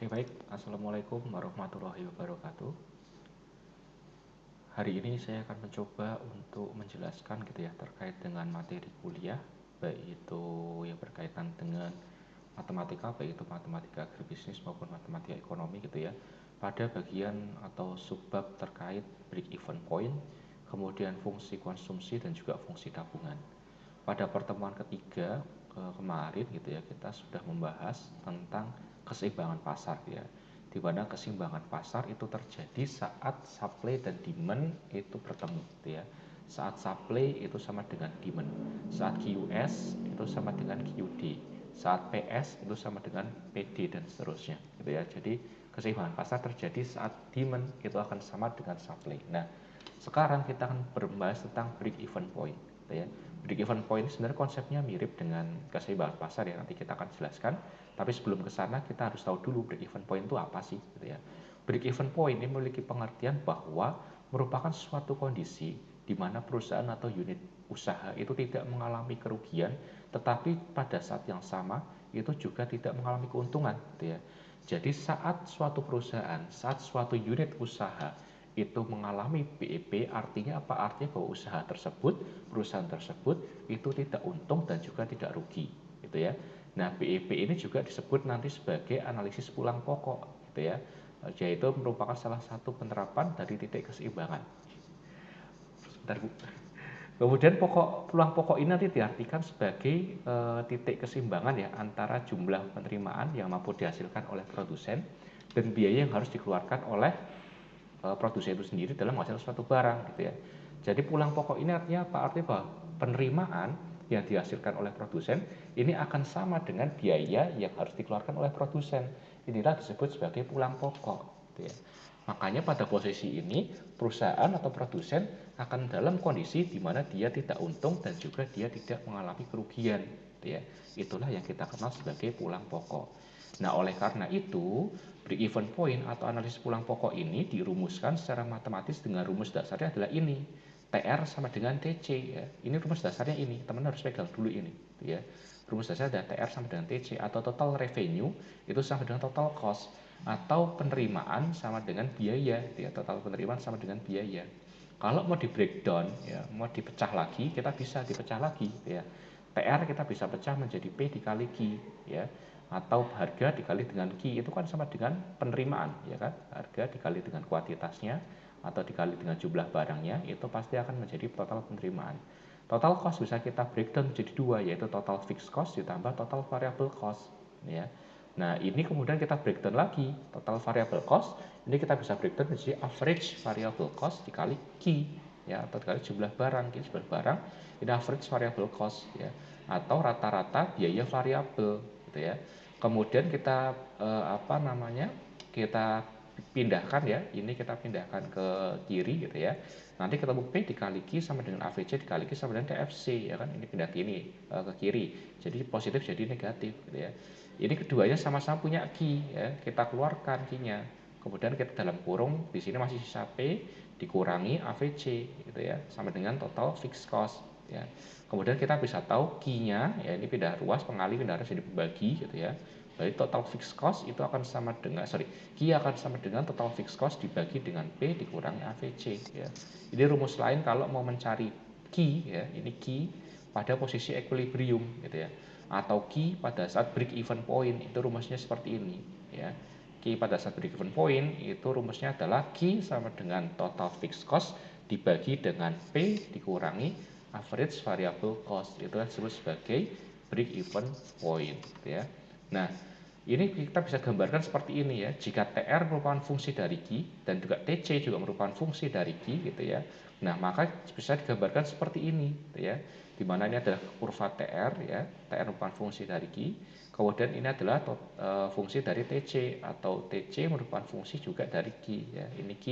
Oke, baik. Assalamualaikum warahmatullahi wabarakatuh. Hari ini saya akan mencoba untuk menjelaskan gitu ya terkait dengan materi kuliah, baik itu yang berkaitan dengan matematika, baik itu matematika agribisnis maupun matematika ekonomi gitu ya. Pada bagian atau subbab terkait break even point, kemudian fungsi konsumsi dan juga fungsi tabungan. Pada pertemuan ketiga kemarin gitu ya, kita sudah membahas tentang keseimbangan pasar ya, di mana keseimbangan pasar itu terjadi saat supply dan demand itu bertemu gitu ya. Saat supply itu sama dengan demand, saat QS itu sama dengan QD, saat PS itu sama dengan PD dan seterusnya gitu ya. Jadi keseimbangan pasar terjadi saat demand itu akan sama dengan supply. Nah, sekarang kita akan membahas tentang break even point gitu ya. Break even point sebenarnya konsepnya mirip dengan keseimbangan pasar ya, nanti kita akan jelaskan. Tapi sebelum ke sana kita harus tahu dulu break even point itu apa sih gitu ya. Break even point ini memiliki pengertian bahwa merupakan suatu kondisi di mana perusahaan atau unit usaha itu tidak mengalami kerugian, tetapi pada saat yang sama itu juga tidak mengalami keuntungan gitu ya. Jadi saat suatu perusahaan, saat suatu unit usaha itu mengalami BEP, artinya apa? Artinya bahwa usaha tersebut, perusahaan tersebut itu tidak untung dan juga tidak rugi gitu ya. Nah, BEP ini juga disebut nanti sebagai analisis pulang pokok gitu ya, yaitu merupakan salah satu penerapan dari titik keseimbangan. Sebentar Bu. Kemudian pulang pokok ini nanti diartikan sebagai titik keseimbangan ya antara jumlah penerimaan yang mampu dihasilkan oleh produsen dan biaya yang harus dikeluarkan oleh produsen itu sendiri dalam menghasilkan suatu barang gitu ya. Jadi pulang pokok ini artinya apa? Artinya bahwa penerimaan yang dihasilkan oleh produsen ini akan sama dengan biaya yang harus dikeluarkan oleh produsen. Inilah disebut sebagai pulang pokok gitu ya. Makanya pada posisi ini perusahaan atau produsen akan dalam kondisi di mana dia tidak untung dan juga dia tidak mengalami kerugian gitu ya. Itulah yang kita kenal sebagai pulang pokok. Nah, oleh karena itu break even point atau analisis pulang pokok ini dirumuskan secara matematis dengan rumus dasarnya adalah ini. TR sama dengan TC ya. Ini rumus dasarnya ini. Teman harus pegang dulu ini ya. Rumus dasarnya adalah TR sama dengan TC atau total revenue itu sama dengan total cost atau penerimaan sama dengan biaya ya. Total penerimaan sama dengan biaya. Kalau mau di breakdown ya, mau dipecah lagi, kita bisa dipecah lagi ya. TR kita bisa pecah menjadi P dikali Q ya, atau harga dikali dengan Q itu kan sama dengan penerimaan ya kan, harga dikali dengan kuantitasnya atau dikali dengan jumlah barangnya itu pasti akan menjadi total penerimaan. Total cost bisa kita breakdown menjadi dua, yaitu total fixed cost ditambah total variable cost ya. Nah, ini kemudian kita breakdown lagi total variable cost, ini kita bisa breakdown menjadi average variable cost dikali Q ya, atau dikali jumlah barang. Jumlah barang ini average variable cost ya, atau rata-rata biaya variabel gitu ya. Kemudian kita kita pindahkan ya, ini kita pindahkan ke kiri gitu ya. Nanti ketemu P dikali Q sama dengan AVC dikali Q sama dengan TFC ya kan, ini pindah ke ini ke kiri. Jadi positif jadi negatif gitu ya. Ini keduanya sama-sama punya Q ya, kita keluarkan Q-nya. Kemudian kita dalam kurung di sini masih sisa P dikurangi AVC gitu ya, sama dengan total fixed cost ya. Kemudian kita bisa tahu Q-nya ya, ini pindah ruas pengali pindah ruas jadi pembagi gitu ya. Jadi total fixed cost itu akan sama dengan Q akan sama dengan total fixed cost dibagi dengan P dikurangi AVC ya. Ini rumus lain kalau mau mencari Q ya, ini Q pada posisi equilibrium gitu ya. Atau Q pada saat break even point, itu rumusnya seperti ini ya. Q pada saat break even point itu rumusnya adalah Q sama dengan total fixed cost dibagi dengan P dikurangi average variable cost, itu disebut sebagai break even point ya. Nah, ini kita bisa gambarkan seperti ini ya. Jika TR merupakan fungsi dari Q dan juga TC juga merupakan fungsi dari Q gitu ya. Nah, maka bisa digambarkan seperti ini gitu ya. Di mana ini adalah kurva TR ya. TR merupakan fungsi dari Q. Kemudian ini adalah fungsi dari TC atau TC merupakan fungsi juga dari Q ya. Ini Q,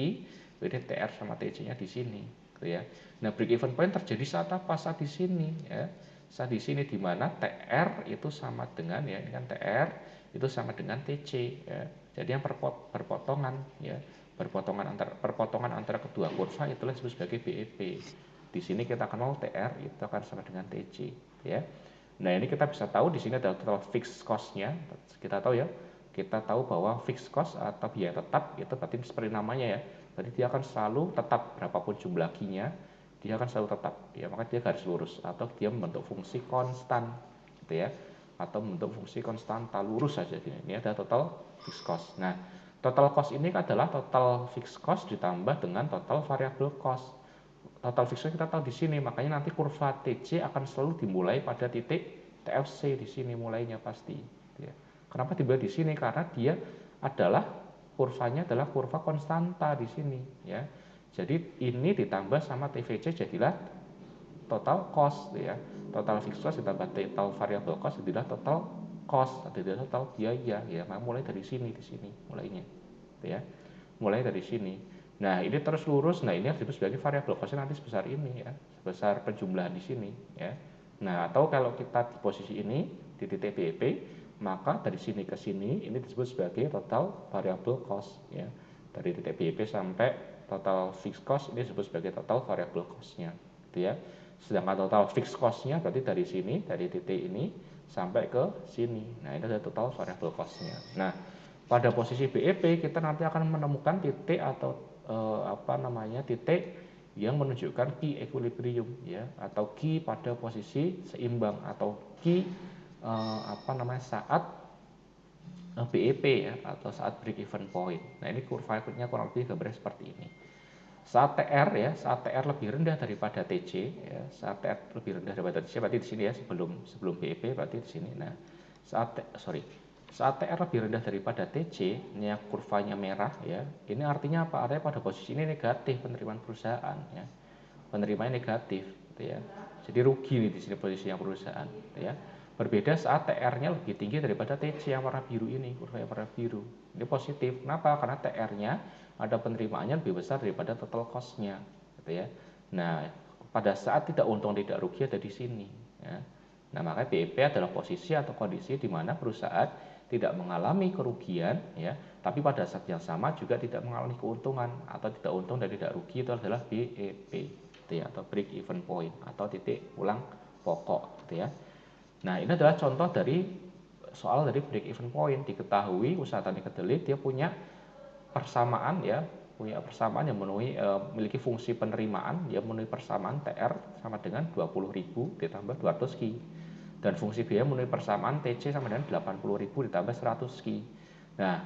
ini TR sama TC-nya di sini gitu ya. Nah, break even point terjadi saat apa? Saat di sini ya. Saat di sini di mana TR itu sama dengan ya, ini kan TR itu sama dengan TC ya. Jadi yang perpotongan ya, perpotongan antara kedua kurva itulah disebut sebagai BEP. Di sini kita kenal TR itu akan sama dengan TC ya. Nah, ini kita bisa tahu di sini adalah total fixed cost-nya. Kita tahu ya, kita tahu bahwa fixed cost atau biaya tetap itu berarti seperti namanya ya, berarti dia akan selalu tetap berapapun jumlah Q-nya, dia akan selalu tetap ya, maka dia garis lurus atau dia membentuk fungsi konstan gitu ya, atau membentuk fungsi konstanta lurus saja. Ini ada total fixed cost. Nah, total cost ini adalah total fixed cost ditambah dengan total variable cost. Total fixed cost kita tahu di sini, makanya nanti kurva TC akan selalu dimulai pada titik TFC di sini mulainya pasti ya. Kenapa dimulai di sini? Karena dia adalah kurvanya adalah kurva konstanta di sini ya. Jadi ini ditambah sama TVC jadilah total cost ya. Total fixed cost ditambah total variable cost jadilah total cost, jadilah total biaya ya. Mulai dari sini di sini mulainya ya. Mulai dari sini. Nah, ini terus lurus. Nah, ini harus disebut sebagai variable cost nanti sebesar ini ya. Sebesar penjumlahan di sini ya. Nah, atau kalau kita di posisi ini di titik BEP, maka dari sini ke sini ini disebut sebagai total variable cost ya. Dari titik BEP sampai total fixed cost ini disebut sebagai total variable cost-nya gitu ya. Sedangkan total fixed cost-nya berarti dari sini, dari titik ini sampai ke sini. Nah, ini adalah total variable cost-nya. Nah, pada posisi BEP kita nanti akan menemukan titik atau titik yang menunjukkan key equilibrium ya, atau key pada posisi seimbang atau key saat BEP ya, atau saat break even point. Nah, ini kurvanya kurang lebih gambarnya seperti ini. Saat TR lebih rendah daripada TC ya, saat TR lebih rendah daripada TC berarti di sini ya, sebelum BEP berarti di sini. Nah, saat TR lebih rendah daripada TC, ini kurvanya merah ya. Ini artinya apa? Artinya pada posisi ini negatif penerimaan perusahaan ya. Penerimaannya negatif gitu ya. Jadi rugi nih di sini posisinya perusahaan gitu ya. Berbeda saat TR-nya lebih tinggi daripada TC yang warna biru ini, kurva yang warna biru. Ini positif. Kenapa? Karena TR-nya ada penerimaannya lebih besar daripada total cost-nya gitu ya. Nah, pada saat tidak untung tidak rugi ada di sini ya. Nah, makanya BEP adalah posisi atau kondisi di mana perusahaan tidak mengalami kerugian ya, tapi pada saat yang sama juga tidak mengalami keuntungan atau tidak untung dan tidak rugi, itu adalah BEP gitu ya, atau break even point atau titik pulang pokok gitu ya. Nah, ini adalah contoh dari soal dari break even point. Diketahui usaha tani kedelai dia punya persamaan ya, punya persamaan yang memiliki fungsi penerimaan yang memenuhi persamaan TR sama dengan 20.000 ditambah 200 Ki, dan fungsi biaya memenuhi persamaan TC sama dengan 80.000 ditambah 100 Ki. Nah,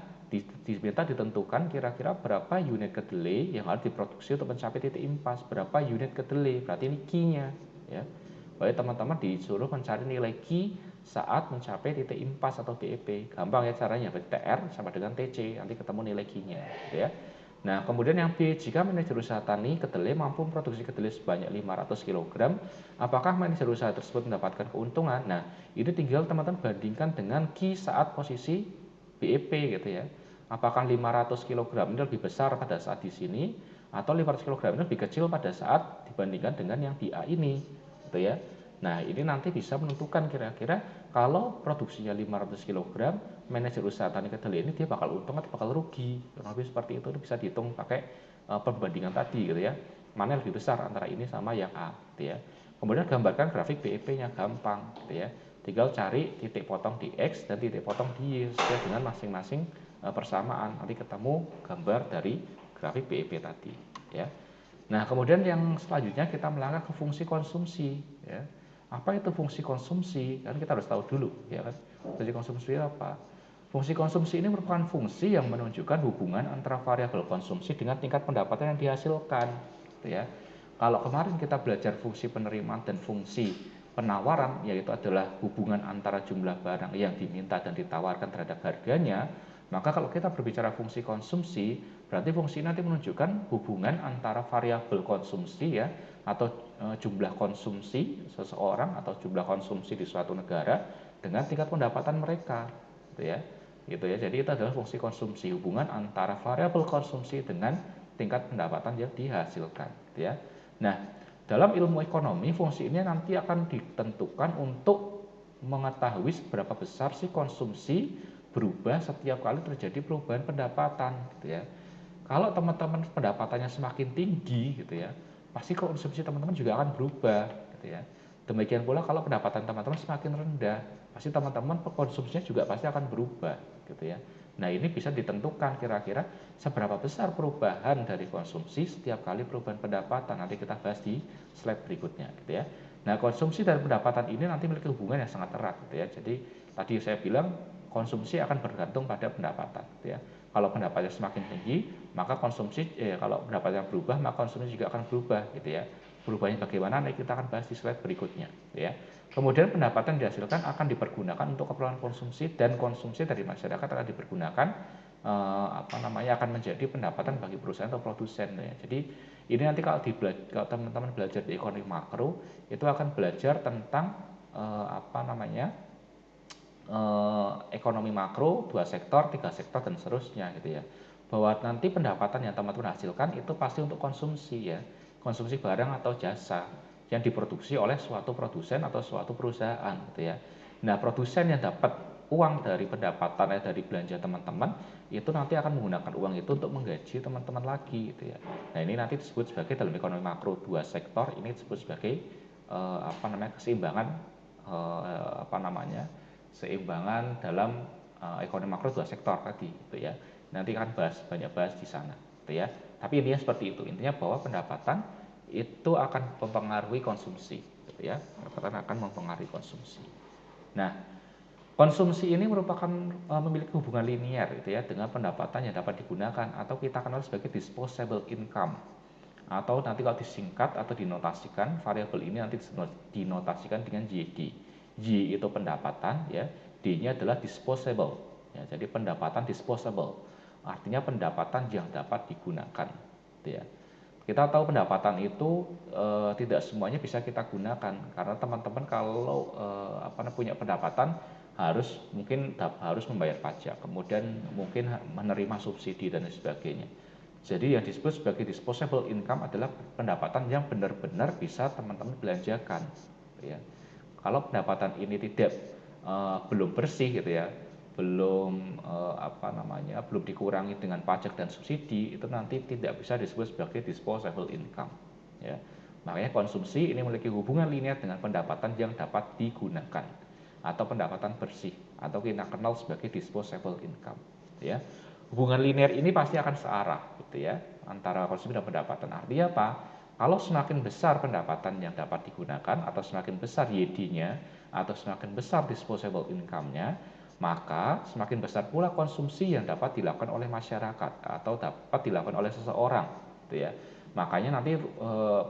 diminta ditentukan kira-kira berapa unit kedelai yang harus diproduksi untuk mencapai titik impas, berapa unit kedelai, berarti ini Ki-nya ya. Baik, teman-teman disuruh mencari nilai Ki saat mencapai titik impas atau BEP. Gampang ya caranya, berarti TR sama dengan TC, nanti ketemu nilai Ki-nya gitu ya. Nah, kemudian yang B, jika manajer usaha tani kedelai mampu memproduksi kedelai sebanyak 500 kg, apakah manajer usaha tersebut mendapatkan keuntungan? Nah, ini tinggal teman-teman bandingkan dengan Ki saat posisi BEP gitu ya. Apakah 500 kg ini lebih besar pada saat di sini, atau 500 kg ini lebih kecil pada saat dibandingkan dengan yang di A ini gitu ya. Nah, ini nanti bisa menentukan kira-kira kalau produksinya 500 kg, manajer usaha tani kedelai ini dia bakal untung atau bakal rugi. Kurang lebih seperti itu bisa dihitung pakai perbandingan tadi gitu ya. Mana yang lebih besar antara ini sama yang A gitu ya. Kemudian gambarkan grafik BEP-nya, gampang gitu ya. Tinggal cari titik potong di X dan titik potong di Y sesuai dengan masing-masing persamaan. Nanti ketemu gambar dari grafik BEP tadi ya. Nah, kemudian yang selanjutnya kita melangkah ke fungsi konsumsi ya. Apa itu fungsi konsumsi? Kan kita harus tahu dulu ya kan. Fungsi konsumsi apa? Fungsi konsumsi ini merupakan fungsi yang menunjukkan hubungan antara variabel konsumsi dengan tingkat pendapatan yang dihasilkan gitu ya. Kalau kemarin kita belajar fungsi penerimaan dan fungsi penawaran, yaitu adalah hubungan antara jumlah barang yang diminta dan ditawarkan terhadap harganya, maka kalau kita berbicara fungsi konsumsi, berarti fungsi nanti menunjukkan hubungan antara variabel konsumsi ya, atau jumlah konsumsi seseorang atau jumlah konsumsi di suatu negara dengan tingkat pendapatan mereka gitu ya. Jadi itu adalah fungsi konsumsi, hubungan antara variabel konsumsi dengan tingkat pendapatan yang dihasilkan gitu ya. Nah, dalam ilmu ekonomi fungsi ini nanti akan ditentukan untuk mengetahui seberapa besar sih konsumsi berubah setiap kali terjadi perubahan pendapatan gitu ya. Kalau teman-teman pendapatannya semakin tinggi gitu ya, pasti konsumsi teman-teman juga akan berubah gitu ya. Demikian pula kalau pendapatan teman-teman semakin rendah, pasti teman-teman konsumsinya juga pasti akan berubah gitu ya. Nah, ini bisa ditentukan kira-kira seberapa besar perubahan dari konsumsi setiap kali perubahan pendapatan. Nanti kita bahas di slide berikutnya gitu ya. Nah, konsumsi dan pendapatan ini nanti memiliki hubungan yang sangat erat gitu ya. Jadi tadi saya bilang konsumsi akan bergantung pada pendapatan gitu ya. Kalau pendapatannya semakin tinggi, maka kalau pendapatannya berubah, maka konsumsi juga akan berubah gitu ya. Berubahnya bagaimana? Nanti kita akan bahas di slide berikutnya gitu ya. Kemudian pendapatan yang dihasilkan akan dipergunakan untuk keperluan konsumsi, dan konsumsi dari masyarakat akan dipergunakan akan menjadi pendapatan bagi perusahaan atau produsen ya. Jadi ini nanti kalau teman-teman belajar di ekonomi makro itu akan belajar tentang ekonomi makro, 2 sektor, 3 sektor dan seterusnya gitu ya. Bahwa nanti pendapatan yang teman-teman hasilkan itu pasti untuk konsumsi ya. Konsumsi barang atau jasa yang diproduksi oleh suatu produsen atau suatu perusahaan gitu ya. Nah, produsen yang dapat uang dari pendapatan dari belanja teman-teman itu nanti akan menggunakan uang itu untuk menggaji teman-teman lagi gitu ya. Nah, ini nanti disebut sebagai dalam ekonomi makro 2 sektor, ini disebut sebagai keseimbangan seimbangan dalam ekonomi makro 2 sektor tadi gitu ya. Nanti akan banyak bahas di sana gitu ya. Tapi intinya seperti itu. Intinya bahwa pendapatan itu akan mempengaruhi konsumsi gitu ya. Pendapatan akan mempengaruhi konsumsi. Nah, konsumsi ini merupakan memiliki hubungan linear gitu ya dengan pendapatan yang dapat digunakan atau kita kenal sebagai disposable income. Atau nanti kalau disingkat atau dinotasikan, variabel ini nanti dinotasikan dengan YD. Y itu pendapatan ya, D-nya adalah disposable. Ya, jadi pendapatan disposable. Artinya pendapatan yang dapat digunakan gitu ya. Kita tahu pendapatan itu tidak semuanya bisa kita gunakan karena teman-teman kalau punya pendapatan harus membayar pajak, kemudian mungkin menerima subsidi dan sebagainya. Jadi yang disebut sebagai disposable income adalah pendapatan yang benar-benar bisa teman-teman belanjakan ya. Kalau pendapatan ini belum bersih gitu ya, belum dikurangi dengan pajak dan subsidi, itu nanti tidak bisa disebut sebagai disposable income ya. Makanya konsumsi ini memiliki hubungan linear dengan pendapatan yang dapat digunakan atau pendapatan bersih atau kita kenal sebagai disposable income ya. Hubungan linear ini pasti akan searah gitu ya antara konsumsi dan pendapatan. Artinya apa? Kalau semakin besar pendapatan yang dapat digunakan atau semakin besar YD-nya atau semakin besar disposable income-nya, maka semakin besar pula konsumsi yang dapat dilakukan oleh masyarakat atau dapat dilakukan oleh seseorang gitu ya. Makanya nanti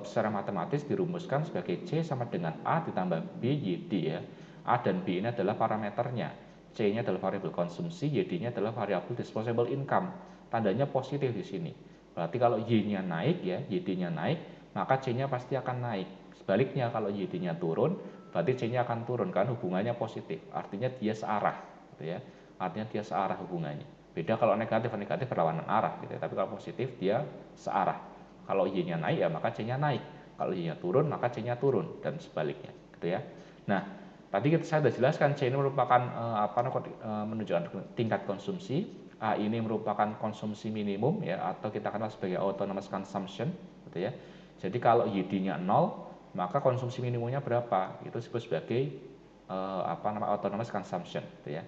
secara matematis dirumuskan sebagai C sama dengan A ditambah B YD ya. A dan B ini adalah parameternya. C-nya adalah variabel konsumsi, YD-nya adalah variabel disposable income. Tandanya positif di sini. Berarti kalau Y-nya naik ya, YD-nya naik, maka C-nya pasti akan naik. Sebaliknya kalau YD-nya turun, berarti C-nya akan turun kan hubungannya positif. Artinya dia searah gitu ya. Artinya dia searah hubungannya. Beda kalau negatif berlawanan arah gitu ya. Tapi kalau positif dia searah. Kalau Y-nya naik ya maka C-nya naik. Kalau Y-nya turun maka C-nya turun dan sebaliknya gitu ya. Nah, tadi saya sudah jelaskan C ini merupakan menunjukkan tingkat konsumsi, A ini merupakan konsumsi minimum ya atau kita kenal sebagai autonomous consumption gitu ya. Jadi kalau YD-nya 0, maka konsumsi minimumnya berapa? Itu disebut sebagai autonomous consumption gitu ya.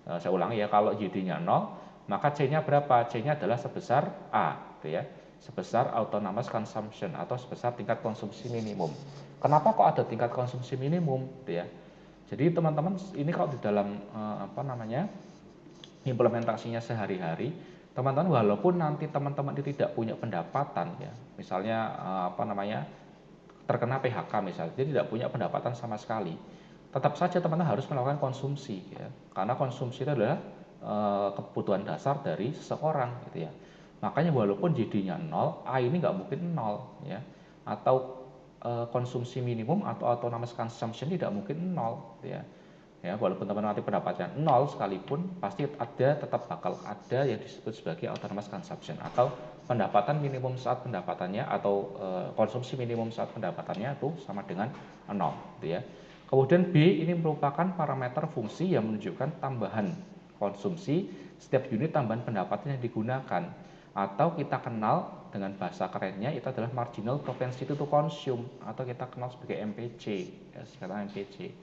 Saya ulangi ya, kalau YD-nya 0, maka C-nya berapa? C-nya adalah sebesar A gitu ya. Sebesar autonomous consumption atau sebesar tingkat konsumsi minimum. Kenapa kok ada tingkat konsumsi minimum gitu ya? Jadi teman-teman ini kalau di dalam implementasinya sehari-hari, teman-teman walaupun nanti teman-teman itu tidak punya pendapatan ya, misalnya terkena PHK misalnya, dia tidak punya pendapatan sama sekali, tetap saja teman-teman harus melakukan konsumsi ya, karena konsumsi itu adalah kebutuhan dasar dari seseorang gitu ya. Makanya walaupun JD-nya 0, A ini nggak mungkin 0 ya, atau konsumsi minimum atau autonomous consumption tidak mungkin 0 ya. Ya, walaupun teman-teman nanti pendapatnya 0 sekalipun, pasti tetap bakal ada yang disebut sebagai autonomous consumption atau pendapatan minimum saat pendapatannya atau konsumsi minimum saat pendapatannya itu sama dengan 0 gitu ya. Kemudian B ini merupakan parameter fungsi yang menunjukkan tambahan konsumsi setiap unit tambahan pendapatan yang digunakan, atau kita kenal dengan bahasa kerennya itu adalah marginal propensity to consume atau kita kenal sebagai MPC ya, singkatan MPC.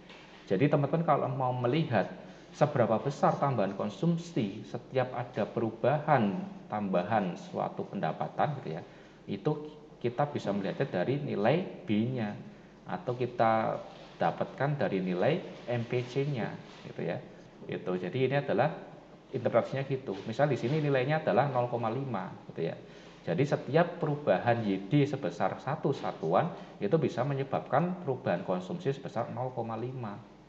Jadi teman-teman kalau mau melihat seberapa besar tambahan konsumsi setiap ada perubahan tambahan suatu pendapatan gitu ya, itu kita bisa melihatnya dari nilai B-nya atau kita dapatkan dari nilai MPC-nya gitu ya. Itu. Jadi ini adalah interpretasinya gitu. Misal di sini nilainya adalah 0,5 gitu ya. Jadi setiap perubahan YD sebesar satu satuan itu bisa menyebabkan perubahan konsumsi sebesar 0,5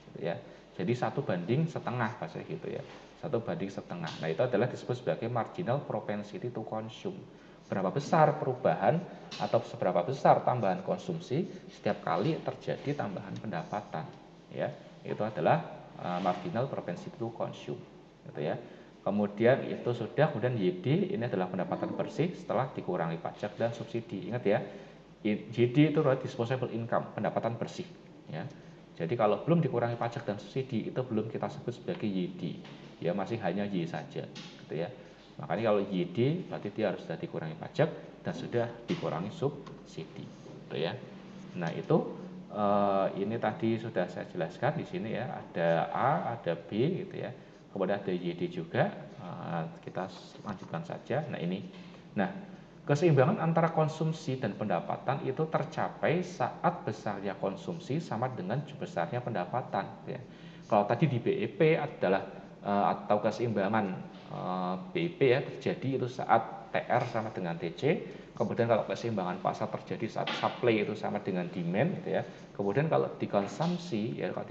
gitu ya. Jadi 1/1 bahasa gitu ya. 1/1. Nah, itu adalah disebut sebagai marginal propensity to consume. Berapa besar perubahan atau seberapa besar tambahan konsumsi setiap kali terjadi tambahan pendapatan ya. Itu adalah marginal propensity to consume gitu ya. Kemudian itu sudah, kemudian YD ini adalah pendapatan bersih setelah dikurangi pajak dan subsidi. Ingat ya, YD itu adalah disposable income, pendapatan bersih ya. Jadi kalau belum dikurangi pajak dan subsidi itu belum kita sebut sebagai YD. Ya masih hanya Y saja gitu ya. Makanya kalau YD berarti dia harus sudah dikurangi pajak dan sudah dikurangi subsidi gitu ya. Nah, itu ini tadi sudah saya jelaskan di sini ya, ada A, ada B gitu ya. Kemudian ada YD juga, kita lanjutkan saja. Nah ini, nah keseimbangan antara konsumsi dan pendapatan itu tercapai saat besarnya konsumsi sama dengan besarnya pendapatan. Ya. Kalau tadi di BEP adalah atau keseimbangan BEP ya terjadi itu saat TR sama dengan TC. Kemudian kalau keseimbangan pasar terjadi saat supply itu sama dengan demand gitu ya. Kemudian kalau di konsumsi ya kalau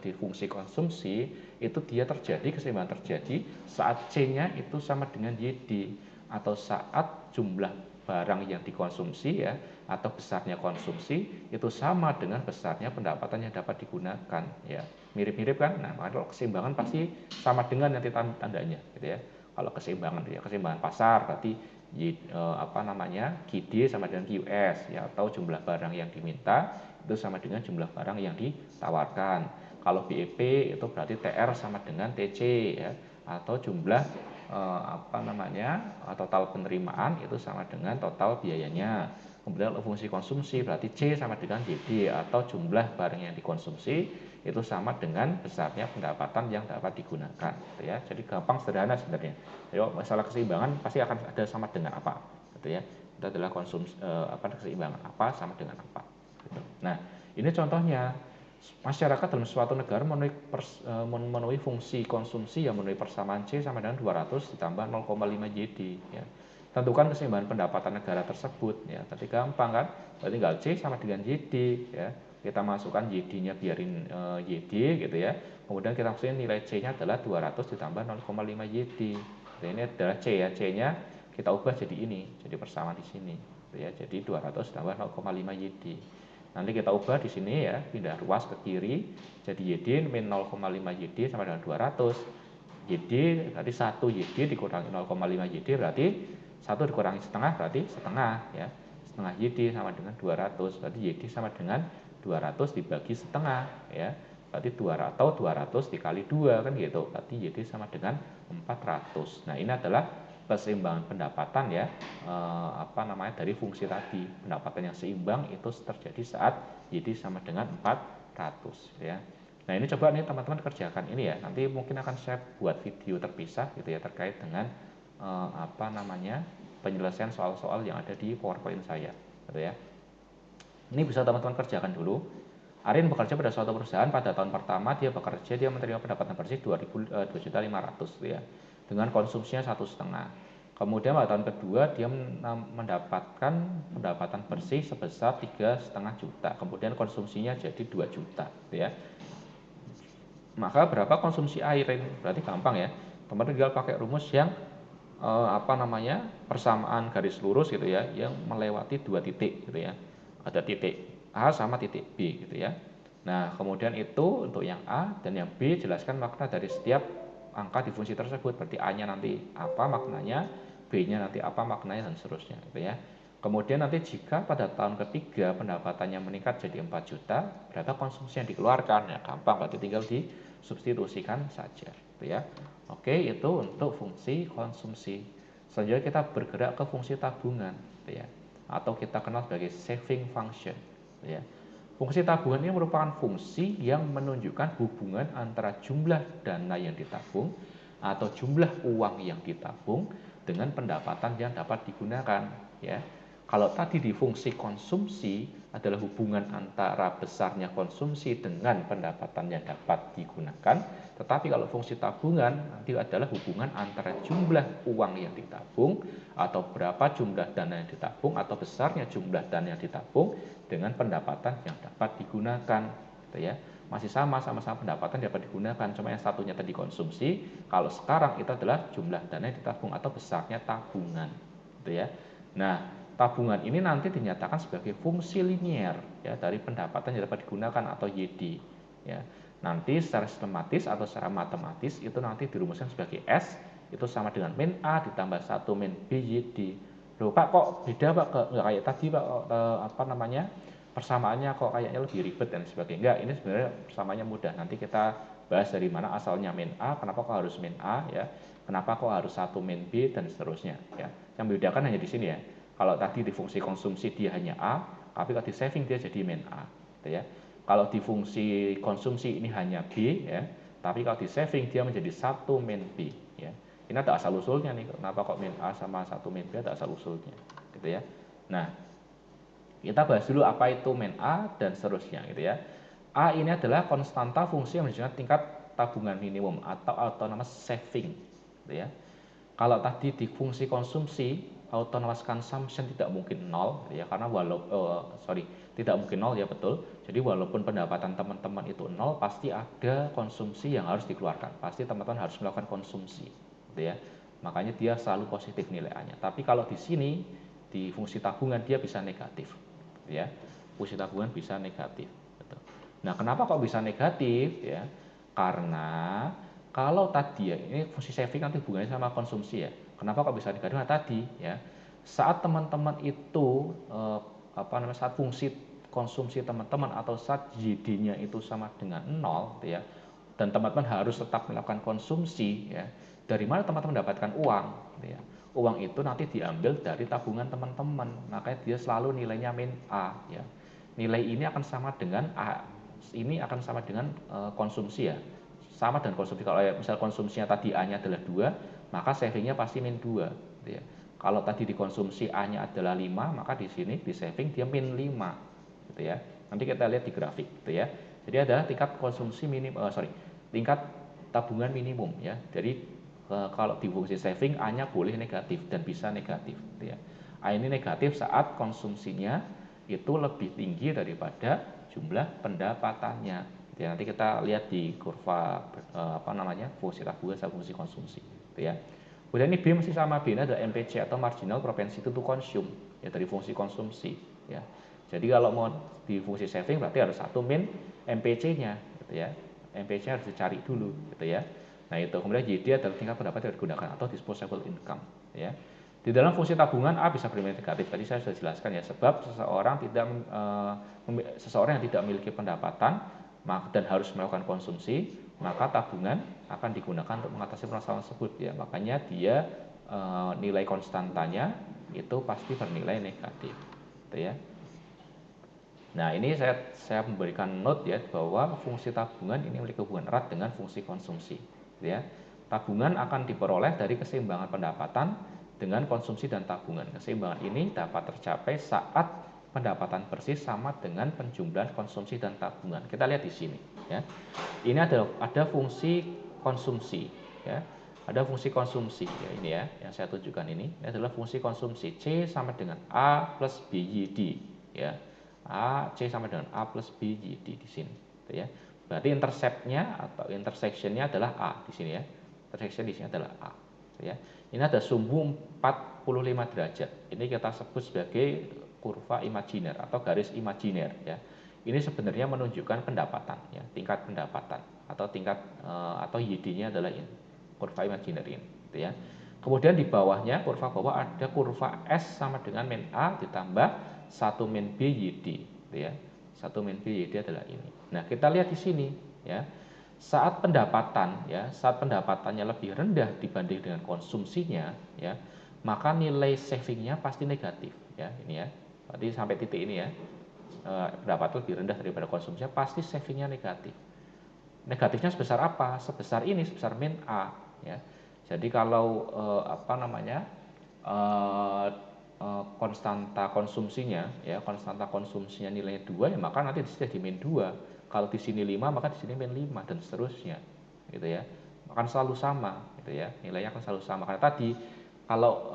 di fungsi konsumsi itu dia terjadi keseimbangan terjadi saat C-nya itu sama dengan YD atau saat jumlah barang yang dikonsumsi ya atau besarnya konsumsi itu sama dengan besarnya pendapatan yang dapat digunakan ya. Mirip-mirip kan? Nah, kalau keseimbangan pasti sama dengan nanti tandanya gitu ya. Kalau keseimbangan ya keseimbangan pasar berarti GD sama dengan QS ya atau jumlah barang yang diminta itu sama dengan jumlah barang yang ditawarkan. Kalau BEP itu berarti TR sama dengan TC ya atau jumlah total penerimaan itu sama dengan total biayanya. Kemudian fungsi konsumsi berarti C sama dengan DD atau jumlah barang yang dikonsumsi itu sama dengan besarnya pendapatan yang dapat digunakan gitu ya. Jadi gampang sederhana sebenarnya. Jadi masalah keseimbangan pasti akan ada sama dengan apa gitu ya. Itu adalah keseimbangan apa sama dengan apa gitu. Nah, ini contohnya masyarakat dalam suatu negara memenuhi fungsi konsumsi yang memenuhi persamaan C sama dengan 200 ditambah 0,5 YD ya. Tentukan keseimbangan pendapatan negara tersebut ya. Tadi gampang kan? Berarti tinggal C sama dengan YD ya. Kita masukkan YD-nya biarin YD gitu ya. Kemudian kita masukkan nilai C-nya adalah 200 ditambah 0,5 YD. Jadi ini adalah C ya. C-nya kita ubah jadi ini, jadi persamaan di sini gitu ya. Jadi 200 tambah 0,5 YD. Nanti kita ubah di sini ya, pindah ruas ke kiri, jadi YD min 0,5 YD sama dengan 200. YD berarti 1 YD dikurangi 0,5 YD berarti 1 dikurangi setengah berarti setengah ya. Setengah YD sama dengan 200, berarti YD sama dengan 200 dibagi setengah ya. Berarti 200 dikali 2 kan gitu. Berarti YD sama dengan 400. Nah, ini adalah keseimbangan pendapatan ya dari fungsi tadi. Pendapatan yang seimbang itu terjadi saat YD sama dengan 400 ya. Nah, ini coba nih teman-teman kerjakan ini ya. Nanti mungkin akan saya buat video terpisah gitu ya terkait dengan penyelesaian soal-soal yang ada di PowerPoint saya gitu ya. Ini bisa teman-teman kerjakan dulu. Arin bekerja pada suatu perusahaan. Pada tahun pertama dia bekerja, dia menerima pendapatan bersih 2.500 ya, dengan konsumsinya 1,5. Kemudian pada tahun kedua dia mendapatkan pendapatan bersih sebesar 3,5 juta. Kemudian konsumsinya jadi 2 juta ya. Maka berapa konsumsi air ini? Berarti gampang ya. Teman-teman tinggal pakai rumus yang persamaan garis lurus gitu ya, yang melewati 2 titik gitu ya. Ada titik A sama titik B gitu ya. Nah, kemudian itu untuk yang A dan yang B jelaskan makna dari setiap angka di fungsi tersebut. Berarti A-nya nanti apa maknanya, B-nya nanti apa maknanya dan seterusnya gitu ya. Kemudian nanti jika pada tahun ketiga pendapatannya meningkat jadi 4 juta, berapa konsumsi yang dikeluarkan? Ya gampang, berarti tinggal disubstitusikan saja gitu ya. Oke, itu untuk fungsi konsumsi. Selanjutnya kita bergerak ke fungsi tabungan gitu ya. Atau kita kenal sebagai saving function gitu ya. Fungsi tabungan ini merupakan fungsi yang menunjukkan hubungan antara jumlah dana yang ditabung atau jumlah uang yang ditabung dengan pendapatan yang dapat digunakan, ya. Kalau tadi di fungsi konsumsi adalah hubungan antara besarnya konsumsi dengan pendapatan yang dapat digunakan, tetapi kalau fungsi tabungan nanti adalah hubungan antara jumlah uang yang ditabung atau berapa jumlah dana yang ditabung atau besarnya jumlah dana yang ditabung dengan pendapatan yang dapat digunakan, gitu ya. Masih sama-sama pendapatan dapat digunakan, cuma yang satunya tadi konsumsi, kalau sekarang itu adalah jumlah dana yang ditabung atau besarnya tabungan, gitu ya. Nah, tabungan ini nanti dinyatakan sebagai fungsi linier ya dari pendapatan yang dapat digunakan atau YD, ya. Nanti secara sistematis atau secara matematis itu nanti dirumuskan sebagai S itu sama dengan min A ditambah 1 min B YD. Loh Pak, kok beda Pak, nggak kayak tadi Pak, apa namanya, persamaannya kok kayaknya lebih ribet dan sebagainya. Enggak, ini sebenarnya persamaannya mudah. Nanti kita bahas dari mana asalnya min A, kenapa kok harus min A, ya, kenapa kok harus 1 min B dan seterusnya, ya. Yang membedakan hanya di sini, ya. Kalau tadi di fungsi konsumsi dia hanya A, tapi kalau di saving dia jadi min A, gitu ya. Kalau di fungsi konsumsi ini hanya B, ya, tapi kalau di saving dia menjadi 1 min B, ya. Ini ada asal usulnya nih, kenapa kok min A sama 1 min B, ada asal usulnya, gitu ya. Nah, kita bahas dulu apa itu min A dan seterusnya, gitu ya. A ini adalah konstanta fungsi yang menunjukkan tingkat tabungan minimum atau autonomous saving, gitu ya. Kalau tadi di fungsi konsumsi, autonomous consumption tidak mungkin nol, gitu ya, karena tidak mungkin nol, ya betul. Jadi walaupun pendapatan teman-teman itu nol, pasti ada konsumsi yang harus dikeluarkan. Pasti teman-teman harus melakukan konsumsi, gitu ya. Makanya dia selalu positif nilai A-nya. Tapi kalau di sini di fungsi tabungan dia bisa negatif, gitu ya. Fungsi tabungan bisa negatif, gitu. Nah, kenapa kok bisa negatif, ya? Karena kalau tadi ya, ini fungsi saving nanti hubungannya sama konsumsi, ya. Kenapa kok bisa negatif? Nah, tadi ya, saat teman-teman itu saat fungsi konsumsi teman-teman atau saat YD-nya itu sama dengan 0, gitu ya. Dan teman-teman harus tetap melakukan konsumsi, ya. Dari mana teman-teman mendapatkan uang, gitu ya. Uang itu nanti diambil dari tabungan teman-teman, makanya dia selalu nilainya min A, ya. Nilai ini akan sama dengan A, ini akan sama dengan konsumsi, ya. Sama dengan konsumsi. Kalau misal konsumsinya tadi A-nya adalah 2, maka savingnya pasti min 2, gitu ya. Kalau tadi dikonsumsi A-nya adalah 5, maka di sini di saving dia min 5, gitu ya. Nanti kita lihat di grafik, gitu ya. Jadi adalah tingkat konsumsi tingkat tabungan minimum, ya. Jadi kalau di fungsi saving A-nya boleh negatif dan bisa negatif, gitu ya. A ini negatif saat konsumsinya itu lebih tinggi daripada jumlah pendapatannya, gitu ya. Nanti kita lihat di kurva fungsi tabungan sama fungsi konsumsi, gitu ya. Kemudian ini B masih sama, B ini ada MPC atau marginal propensity to consume, ya, dari fungsi konsumsi, ya. Jadi kalau mau di fungsi saving berarti harus 1 min MPC-nya, gitu ya. MPC-nya harus dicari dulu, gitu ya. Nah, itu kemudian YD adalah tingkat pendapatan yang digunakan atau disposable income, ya. Di dalam fungsi tabungan A bisa bernilai negatif. Tadi saya sudah jelaskan, ya, sebab seseorang yang tidak memiliki pendapatan dan harus melakukan konsumsi, maka tabungan akan digunakan untuk mengatasi permasalahan tersebut, ya. Makanya dia nilai konstantanya itu pasti bernilai negatif, gitu ya. Nah, ini saya memberikan note, ya, bahwa fungsi tabungan ini memiliki hubungan erat dengan fungsi konsumsi, gitu ya. Tabungan akan diperoleh dari keseimbangan pendapatan dengan konsumsi dan tabungan. Keseimbangan ini dapat tercapai saat pendapatan bersih sama dengan penjumlahan konsumsi dan tabungan. Kita lihat di sini, ya. Ini ada fungsi konsumsi, ya. Ada fungsi konsumsi, ya, ini ya yang saya tunjukkan ini adalah fungsi konsumsi. C sama dengan A plus BYD, ya. C sama dengan A plus B YD di sini, gitu ya. Berarti interceptnya atau intersectionnya adalah A di sini, ya. Intersection di sini adalah A, gitu ya. Ini ada sumbu 45 derajat. Ini kita sebut sebagai kurva imajiner atau garis imajiner, ya. Ini sebenarnya menunjukkan pendapatan, ya, tingkat pendapatan atau tingkat atau YD-nya adalah ini, kurva imajiner ini, gitu ya. Kemudian di bawahnya kurva bawah ada kurva S sama dengan min A ditambah 1 min B YD, gitu ya. 1 min B YD adalah ini. Nah, kita lihat di sini, ya. Saat pendapatannya lebih rendah dibanding dengan konsumsinya, ya, maka nilai savingnya pasti negatif, ya. Ini, ya. Berarti sampai titik ini, ya. pendapatan lebih rendah daripada konsumsinya, pasti savingnya negatif. Negatifnya sebesar apa? Sebesar ini, sebesar min A, ya. Jadi kalau konstanta konsumsinya, ya, konstanta konsumsinya nilainya 2, ya maka nanti di sini jadi min 2. Kalau di sini 5, maka di sini min 5 dan seterusnya, gitu ya. Akan selalu sama, gitu ya. Nilainya akan selalu sama karena tadi kalau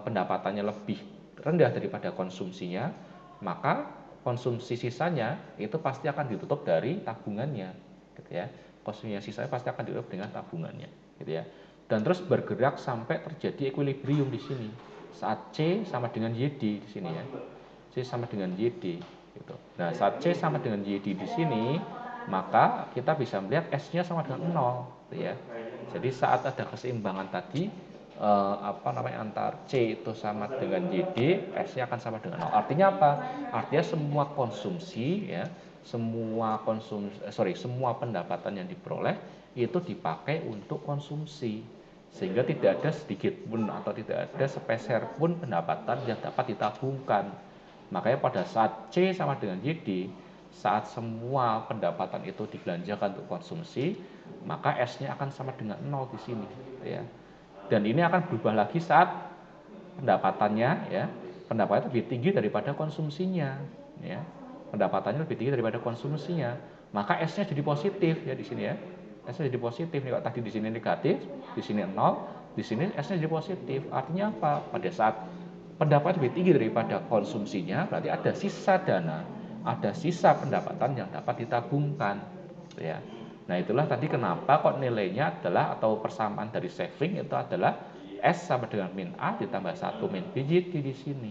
pendapatannya lebih rendah daripada konsumsinya, maka konsumsi sisanya itu pasti akan ditutup dari tabungannya, gitu ya. Konsumsi sisanya pasti akan ditutup dengan tabungannya, gitu ya. Dan terus bergerak sampai terjadi equilibrium di sini. Saat C sama dengan YD di sini, ya. C sama dengan YD, gitu. Nah, saat C sama dengan YD di sini, maka kita bisa melihat S-nya sama dengan 0, gitu ya. Jadi saat ada keseimbangan tadi, antar C itu sama dengan YD, S-nya akan sama dengan 0. Artinya apa? Artinya semua konsumsi, ya, semua pendapatan yang diperoleh itu dipakai untuk konsumsi, sehingga tidak ada sedikit pun atau tidak ada sepeser pun pendapatan yang dapat ditabungkan. Makanya pada saat C sama dengan YD, saat semua pendapatan itu dibelanjakan untuk konsumsi, maka S-nya akan sama dengan 0 di sini, ya. Dan ini akan berubah lagi saat pendapatannya lebih tinggi daripada konsumsinya, ya. Pendapatannya lebih tinggi daripada konsumsinya, maka S-nya jadi positif, ya, di sini, ya. S-nya jadi positif. Nih, tadi di sini negatif, di sini 0, di sini S-nya jadi positif. Artinya apa? Pada saat pendapatan lebih tinggi daripada konsumsinya, berarti ada sisa dana, ada sisa pendapatan yang dapat ditabungkan, ya. Nah, itulah tadi kenapa kok nilainya adalah, atau persamaan dari saving itu adalah S sama dengan min A ditambah 1 min B YD di sini,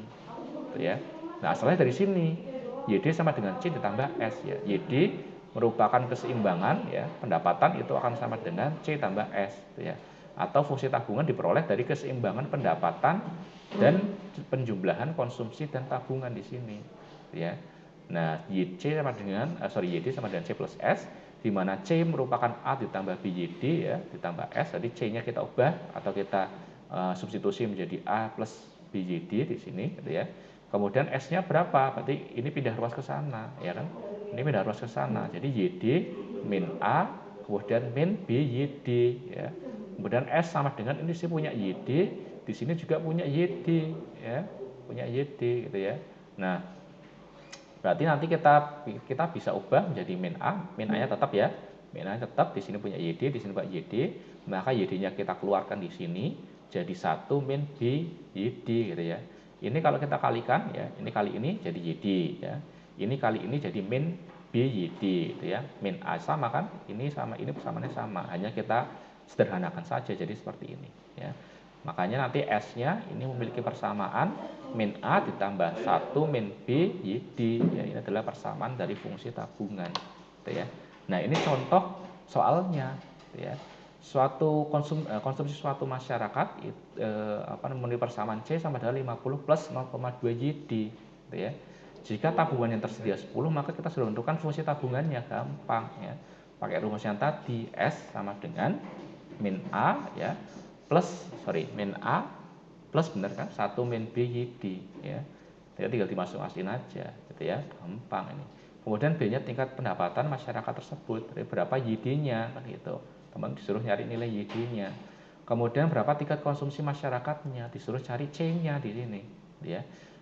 ya. Nah, asalnya dari sini, YD sama dengan C ditambah S, ya. YD merupakan keseimbangan, ya, pendapatan itu akan sama dengan C tambah S, ya. Atau fungsi tabungan diperoleh dari keseimbangan pendapatan dan penjumlahan konsumsi dan tabungan di sini, ya. Nah, YD sama dengan C plus S, di mana C merupakan A ditambah BYD, ya, ditambah S. Jadi C-nya kita ubah atau kita substitusi menjadi A plus BYD di sini, gitu ya. Kemudian S-nya berapa? Berarti ini pindah ruas ke sana, ya kan? Ini pindah ruas ke sana. Jadi YD min A, kemudian min BYD, ya. Kemudian S sama dengan ini sih punya YD, di sini juga punya YD, ya. Punya YD, gitu ya. Nah, berarti nanti kita bisa ubah menjadi min A-nya tetap, ya. Min A tetap, di sini punya YD, di sini punya YD, maka YD-nya kita keluarkan di sini jadi 1 min B YD, gitu ya. Ini kalau kita kalikan, ya, ini kali ini jadi YD, ya. Ini kali ini jadi min B YD, gitu ya. Min A sama kan? Ini sama ini persamanya sama, hanya kita sederhanakan saja jadi seperti ini, ya. Makanya nanti S-nya ini memiliki persamaan min A ditambah 1 min B YD, ya. Ini adalah persamaan dari fungsi tabungan, gitu ya. Nah, ini contoh soalnya, gitu ya. Konsumsi suatu masyarakat memiliki persamaan C sama dengan 50 plus 0,2 YD, gitu ya. Jika tabungan yang tersedia 10, maka kita sudah menentukan fungsi tabungannya, gampang, ya. Pakai rumus yang tadi, S sama dengan min A, ya, min A plus, benar kan, 1 min B YD, ya. Jadi tinggal dimasuk-masukin aja, gitu ya, gampang ini. Kemudian B-nya tingkat pendapatan masyarakat tersebut, berapa YD-nya, kan gitu. Teman disuruh nyari nilai YD-nya. Kemudian berapa tingkat konsumsi masyarakatnya, disuruh cari C-nya di sini, ya.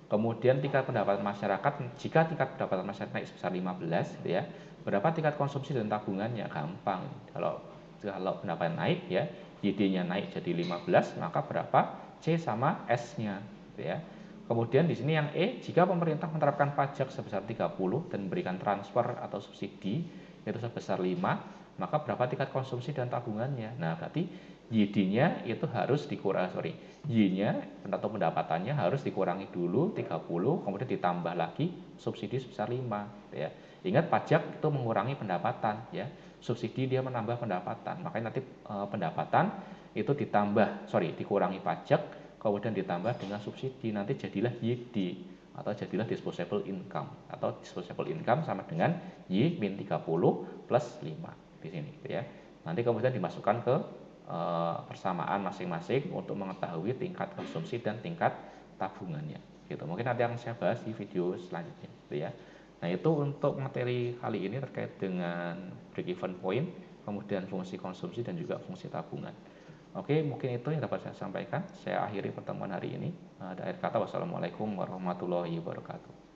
Kemudian tingkat pendapatan masyarakat, jika tingkat pendapatan masyarakat naik sebesar 15, gitu ya, berapa tingkat konsumsi dan tabungannya, gampang. Kalau pendapatan naik, ya, YD-nya naik jadi 15, maka berapa C sama S-nya, gitu ya. Kemudian di sini yang E, jika pemerintah menerapkan pajak sebesar 30 dan memberikan transfer atau subsidi yaitu sebesar 5, maka berapa tingkat konsumsi dan tabungannya. Nah, berarti YD-nya itu harus Y-nya atau pendapatannya harus dikurangi dulu 30, kemudian ditambah lagi subsidi sebesar 5, gitu ya. Ingat, pajak itu mengurangi pendapatan, ya. Subsidi dia menambah pendapatan. Makanya nanti pendapatan itu dikurangi pajak, kemudian ditambah dengan subsidi, nanti jadilah YD atau jadilah disposable income, atau disposable income sama dengan Y min 30 plus 5 di sini, gitu ya. Nanti kemudian dimasukkan ke persamaan masing-masing untuk mengetahui tingkat konsumsi dan tingkat tabungannya, gitu. Mungkin nanti akan saya bahas di video selanjutnya gitu ya. Nah, itu untuk materi kali ini terkait dengan break even point, kemudian fungsi konsumsi dan juga fungsi tabungan. Oke, mungkin itu yang dapat saya sampaikan. Saya akhiri pertemuan hari ini. Akhir kata, wassalamualaikum warahmatullahi wabarakatuh.